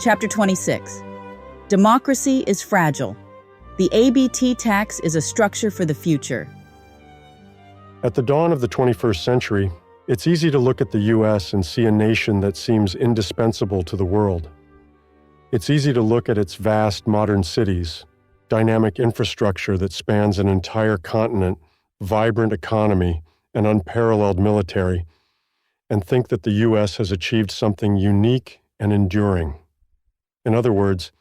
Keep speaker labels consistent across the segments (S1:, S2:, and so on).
S1: Chapter 26. Democracy is fragile. The ABT tax is a structure for the future.
S2: At the dawn of the 21st century, it's easy to look at the U.S. and see a nation that seems indispensable to the world. It's easy to look at its vast modern cities, dynamic infrastructure that spans an entire continent, vibrant economy, and unparalleled military, and think that the U.S. has achieved something unique and enduring. In other words,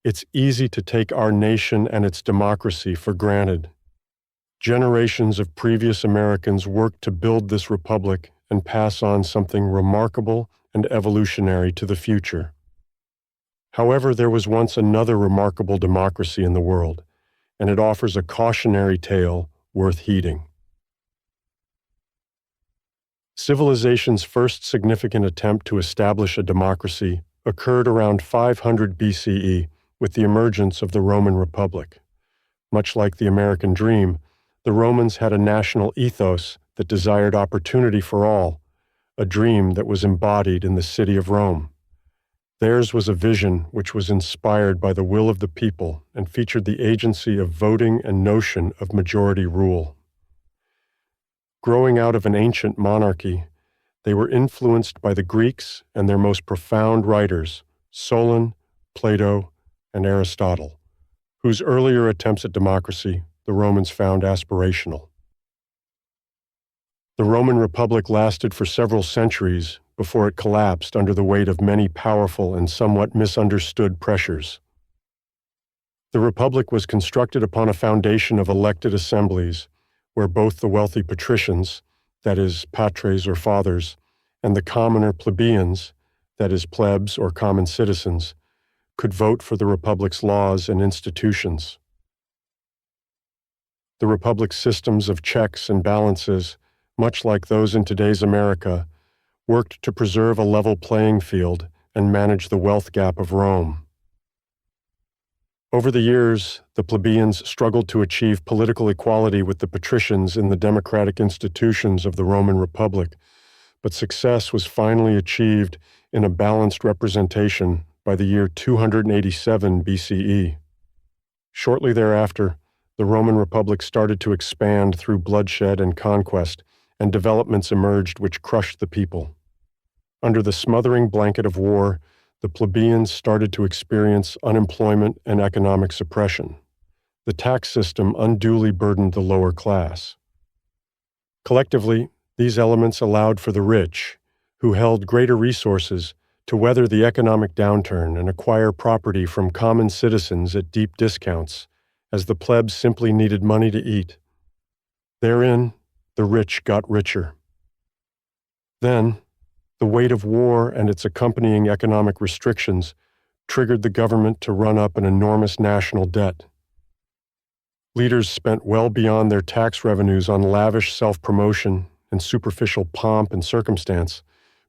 S2: it's easy to take our nation and its democracy for granted. Generations of previous Americans worked to build this republic and pass on something remarkable and evolutionary to the future. However, there was once another remarkable democracy in the world, and it offers a cautionary tale worth heeding. Civilization's first significant attempt to establish a democracy occurred around 500 BCE with the emergence of the Roman Republic. Much like the American dream, the Romans had a national ethos that desired opportunity for all, a dream that was embodied in the city of Rome. Theirs was a vision which was inspired by the will of the people and featured the agency of voting and notion of majority rule. Growing out of an ancient monarchy, they were influenced by the Greeks and their most profound writers, Solon, Plato, and Aristotle, whose earlier attempts at democracy the Romans found aspirational. The Roman Republic lasted for several centuries before it collapsed under the weight of many powerful and somewhat misunderstood pressures. The Republic was constructed upon a foundation of elected assemblies, where both the wealthy patricians, that is, patres or fathers, and the commoner plebeians, that is, plebs or common citizens, could vote for the Republic's laws and institutions. The Republic's systems of checks and balances, much like those in today's America, worked to preserve a level playing field and manage the wealth gap of Rome. Over the years, the plebeians struggled to achieve political equality with the patricians in the democratic institutions of the Roman Republic, but success was finally achieved in a balanced representation by the year 287 BCE. Shortly thereafter, the Roman Republic started to expand through bloodshed and conquest, and developments emerged which crushed the people. Under the smothering blanket of war, the plebeians started to experience unemployment and economic suppression. The tax system unduly burdened the lower class. Collectively, these elements allowed for the rich, who held greater resources, to weather the economic downturn and acquire property from common citizens at deep discounts, as the plebs simply needed money to eat. Therein, the rich got richer. Then, the weight of war and its accompanying economic restrictions triggered the government to run up an enormous national debt. Leaders spent well beyond their tax revenues on lavish self-promotion and superficial pomp and circumstance,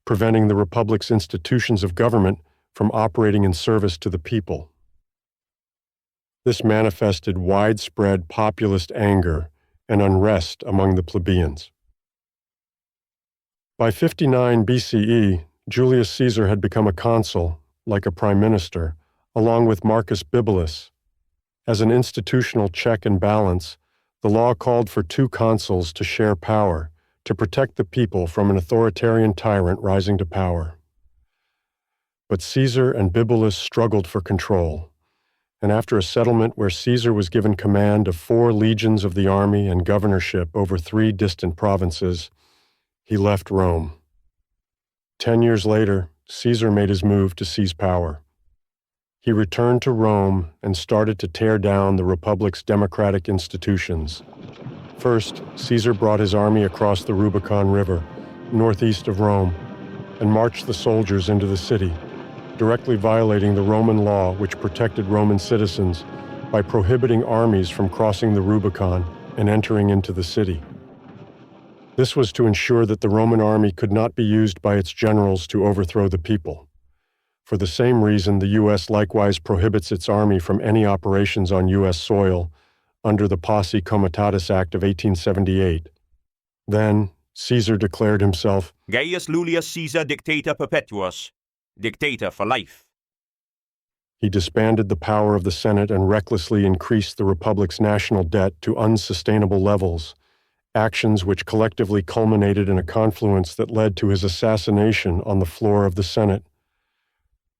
S2: preventing the Republic's institutions of government from operating in service to the people. This manifested widespread populist anger and unrest among the plebeians. By 59 BCE, Julius Caesar had become a consul, like a prime minister, along with Marcus Bibulus. As an institutional check and balance, the law called for two consuls to share power, to protect the people from an authoritarian tyrant rising to power. But Caesar and Bibulus struggled for control, and after a settlement where Caesar was given command of 4 legions of the army and governorship over 3 distant provinces, he left Rome. 10 years later, Caesar made his move to seize power. He returned to Rome and started to tear down the Republic's democratic institutions. First, Caesar brought his army across the Rubicon River, northeast of Rome, and marched the soldiers into the city, directly violating the Roman law which protected Roman citizens by prohibiting armies from crossing the Rubicon and entering into the city. This was to ensure that the Roman army could not be used by its generals to overthrow the people. For the same reason, the U.S. likewise prohibits its army from any operations on U.S. soil under the Posse Comitatus Act of 1878. Then, Caesar declared himself
S3: Gaius Julius Caesar Dictator Perpetuus, Dictator for life.
S2: He disbanded the power of the Senate and recklessly increased the Republic's national debt to unsustainable levels, actions which collectively culminated in a confluence that led to his assassination on the floor of the Senate.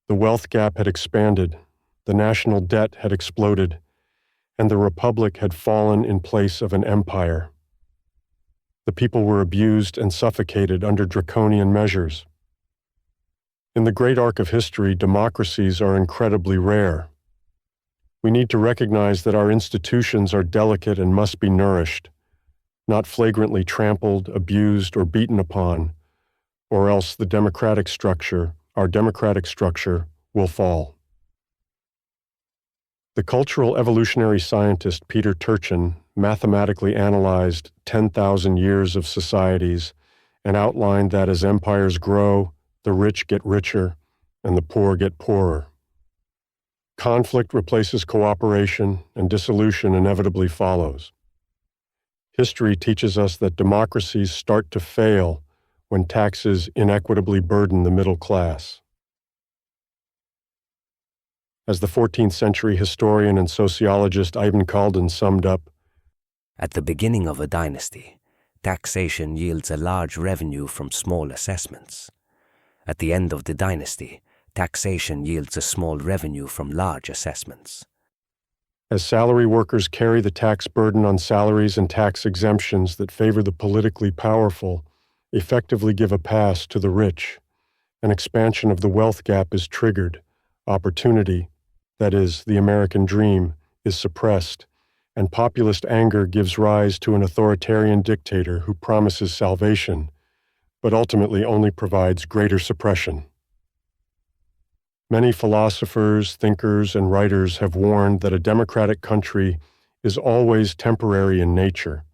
S2: The wealth gap had expanded, the national debt had exploded, and the Republic had fallen in place of an empire. The people were abused and suffocated under draconian measures. In the great arc of history, democracies are incredibly rare. We need to recognize that our institutions are delicate and must be nourished, not flagrantly trampled, abused, or beaten upon, or else our democratic structure, will fall. The cultural evolutionary scientist Peter Turchin mathematically analyzed 10,000 years of societies and outlined that as empires grow, the rich get richer and the poor get poorer. Conflict replaces cooperation, and dissolution inevitably follows. History teaches us that democracies start to fail when taxes inequitably burden the middle class. As the 14th century historian and sociologist Ibn Khaldun summed up,
S3: "At the beginning of a dynasty, taxation yields a large revenue from small assessments. At the end of the dynasty, taxation yields a small revenue from large assessments."
S2: as salary workers carry the tax burden on salaries and tax exemptions that favor the politically powerful, effectively give a pass to the rich, an expansion of the wealth gap is triggered, opportunity, that is, the American dream, is suppressed, and populist anger gives rise to an authoritarian dictator who promises salvation, but ultimately only provides greater suppression. Many philosophers, thinkers, and writers have warned that a democratic country is always temporary in nature.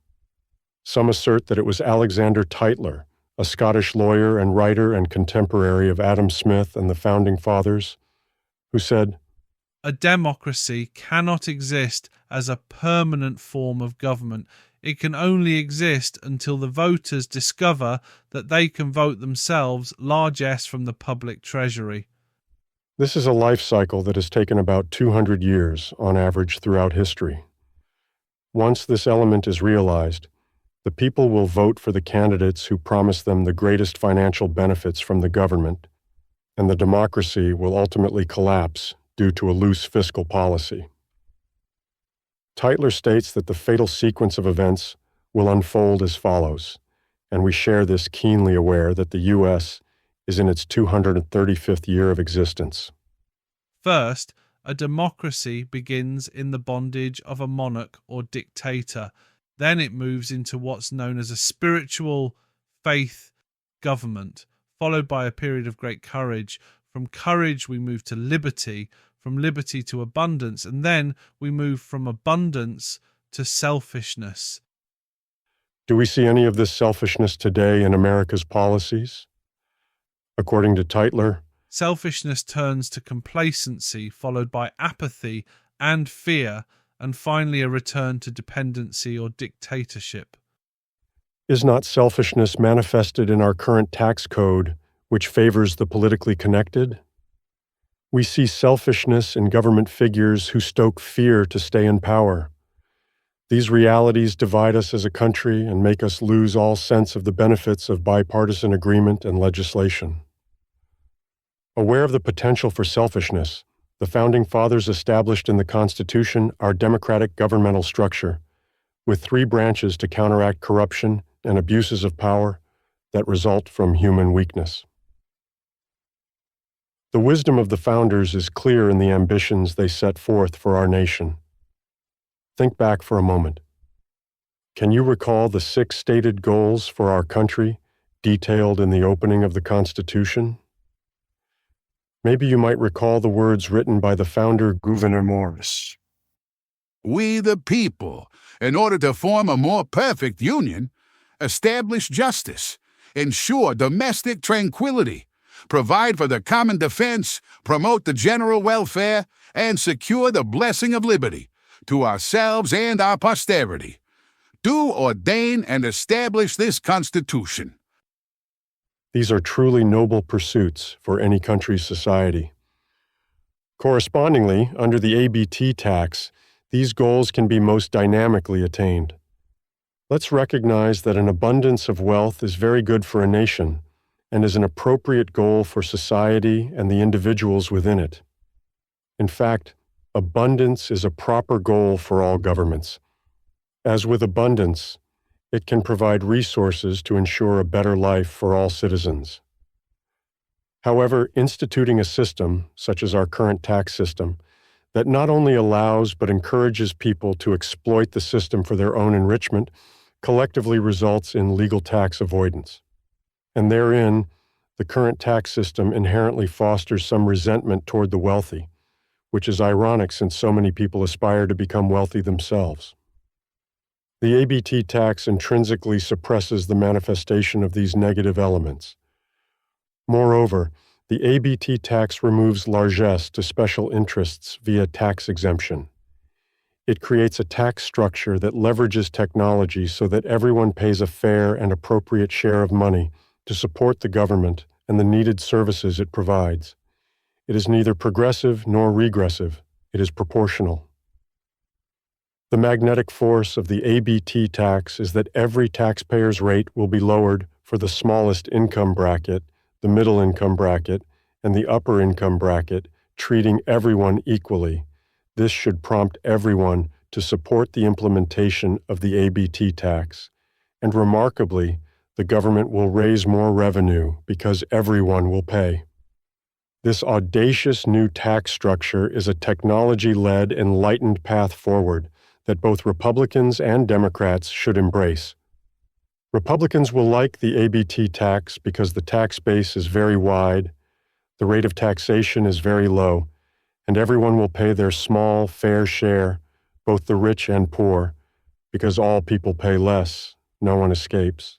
S2: Some assert that it was Alexander Tytler, a Scottish lawyer and writer and contemporary of Adam Smith and the Founding Fathers, who said,
S4: "A democracy cannot exist as a permanent form of government. It can only exist until the voters discover that they can vote themselves largesse from the public treasury."
S2: This is a life cycle that has taken about 200 years on average throughout history. Once this element is realized, the people will vote for the candidates who promise them the greatest financial benefits from the government, and the democracy will ultimately collapse due to a loose fiscal policy. Tytler states that the fatal sequence of events will unfold as follows, and we share this keenly aware that the U.S. is in its 235th year of existence.
S4: First, a democracy begins in the bondage of a monarch or dictator. Then it moves into what's known as a spiritual faith government, followed by a period of great courage. From courage, we move to liberty, from liberty to abundance, and then we move from abundance to selfishness.
S2: Do we see any of this selfishness today in America's policies? According to Tytler,
S4: selfishness turns to complacency, followed by apathy and fear, and finally a return to dependency or dictatorship.
S2: Is not selfishness manifested in our current tax code, which favors the politically connected? We see selfishness in government figures who stoke fear to stay in power. These realities divide us as a country and make us lose all sense of the benefits of bipartisan agreement and legislation. Aware of the potential for selfishness, the Founding Fathers established in the Constitution our democratic governmental structure, with 3 branches to counteract corruption and abuses of power that result from human weakness. The wisdom of the founders is clear in the ambitions they set forth for our nation. Think back for a moment. Can you recall the 6 stated goals for our country detailed in the opening of the Constitution? Maybe you might recall the words written by the founder Gouverneur Morris.
S5: "We the people, in order to form a more perfect union, establish justice, ensure domestic tranquility, provide for the common defense, promote the general welfare, and secure the blessing of liberty to ourselves and our posterity. Do ordain and establish this Constitution."
S2: These are truly noble pursuits for any country's society. Correspondingly, under the ABT tax, these goals can be most dynamically attained. Let's recognize that an abundance of wealth is very good for a nation and is an appropriate goal for society and the individuals within it. In fact, abundance is a proper goal for all governments. As with abundance, it can provide resources to ensure a better life for all citizens. However, instituting a system, such as our current tax system, that not only allows but encourages people to exploit the system for their own enrichment, collectively results in legal tax avoidance. And therein, the current tax system inherently fosters some resentment toward the wealthy, which is ironic since so many people aspire to become wealthy themselves. The ABT tax intrinsically suppresses the manifestation of these negative elements. Moreover, the ABT tax removes largesse to special interests via tax exemption. It creates a tax structure that leverages technology so that everyone pays a fair and appropriate share of money to support the government and the needed services it provides. It is neither progressive nor regressive. It is proportional. The magnetic force of the ABT tax is that every taxpayer's rate will be lowered for the smallest income bracket, the middle income bracket, and the upper income bracket, treating everyone equally. This should prompt everyone to support the implementation of the ABT tax. And remarkably, the government will raise more revenue because everyone will pay. This audacious new tax structure is a technology-led, enlightened path forward that both Republicans and Democrats should embrace. Republicans will like the ABT tax because the tax base is very wide, the rate of taxation is very low, and everyone will pay their small, fair share, both the rich and poor, because all people pay less, no one escapes.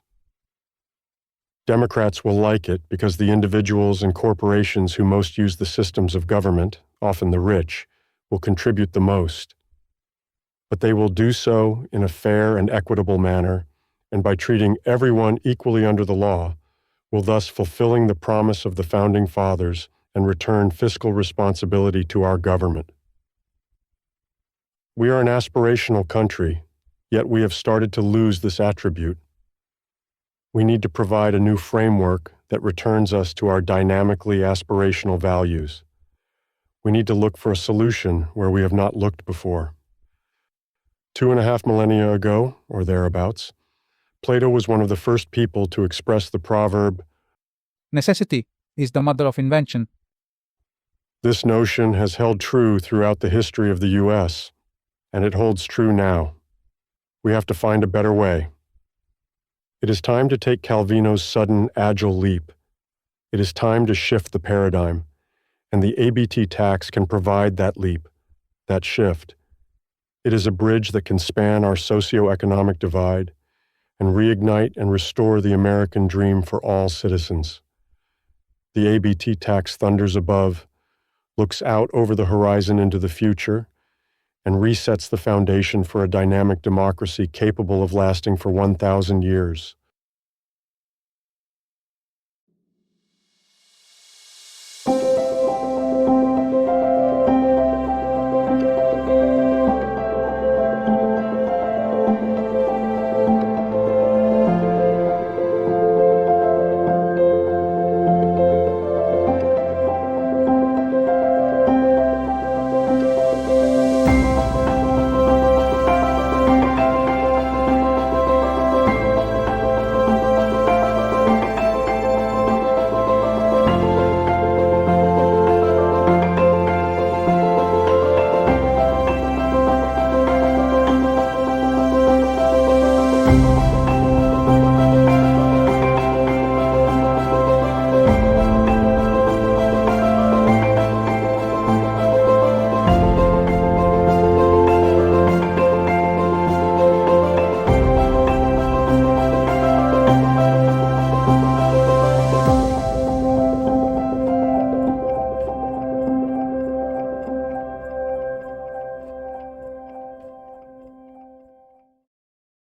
S2: Democrats will like it because the individuals and corporations who most use the systems of government, often the rich, will contribute the most. But they will do so in a fair and equitable manner, and by treating everyone equally under the law, will thus fulfilling the promise of the Founding Fathers and return fiscal responsibility to our government. We are an aspirational country, yet we have started to lose this attribute. We need to provide a new framework that returns us to our dynamically aspirational values. We need to look for a solution where we have not looked before. 2.5 millennia ago, or thereabouts, Plato was one of the first people to express the proverb,
S6: "Necessity is the mother of invention."
S2: This notion has held true throughout the history of the U.S., and it holds true now. We have to find a better way. It is time to take Calvino's sudden, agile leap. It is time to shift the paradigm, and the ABT tax can provide that leap, that shift. It is a bridge that can span our socioeconomic divide and reignite and restore the American dream for all citizens. The ABT tax thunders above, looks out over the horizon into the future, and resets the foundation for a dynamic democracy capable of lasting for 1,000 years.